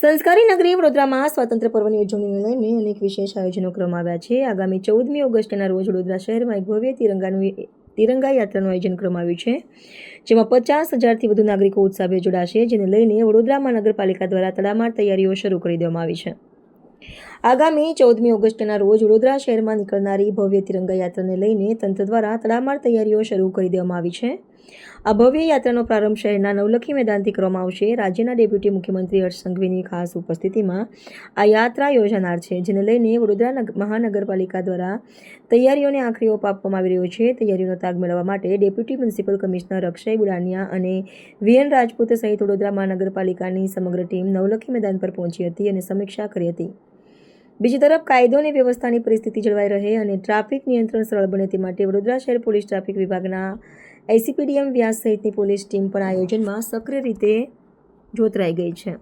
સંસ્કારી નગરી વડોદરામાં સ્વાતંત્ર્ય પર્વની ઉજવણીને લઈને અનેક વિશેષ આયોજનો કરવામાં આવ્યા છે. આગામી 14મી ઓગસ્ટના રોજ વડોદરા શહેરમાં એક ભવ્ય તિરંગા યાત્રાનું આયોજન કરવામાં આવ્યું છે, જેમાં 50,000થી વધુ નાગરિકો ઉત્સાહભેર જોડાશે, જેને લઈને વડોદરા મહાનગરપાલિકા દ્વારા તડામાર તૈયારીઓ શરૂ કરી દેવામાં આવી છે. આગામી 14મી ઓગસ્ટના રોજ વડોદરા શહેરમાં નીકળનારી ભવ્ય તિરંગા યાત્રાને લઈને તંત્ર દ્વારા તડામાર તૈયારીઓ શરૂ કરી દેવામાં આવી છે. આ ભવ્ય યાત્રાનો પ્રારંભ શહેરના નવલખી મેદાનથી કરવામાં આવશે. રાજ્યના ડેપ્યુટી મુખ્યમંત્રી હર્ષ સંઘવીની ખાસ ઉપસ્થિતિમાં આ યાત્રા યોજાનાર છે, જેને લઈને વડોદરા મહાનગરપાલિકા દ્વારા તૈયારીઓને આખરી ઓપ આપવામાં આવી રહ્યો છે. તૈયારીઓનો તાગ મેળવવા માટે deputy municipal commissioner Akshay Budania અને વીએન રાજપૂત સહિત વડોદરા મહાનગરપાલિકાની સમગ્ર ટીમ નવલખી મેદાન પર પહોંચી હતી અને સમીક્ષા કરી હતી. બીજી તરફ કાયદો અને વ્યવસ્થાની પરિસ્થિતિ જળવાઈ રહે અને ટ્રાફિક નિયંત્રણ સરળ બને તે માટે વડોદરા શહેર પોલીસ ટ્રાફિક વિભાગના એસીપીડીએમ વ્યાસ સહિતની પોલીસ ટીમ પણ આયોજનમાં સક્રિય રીતે જોતરાઈ ગઈ છે.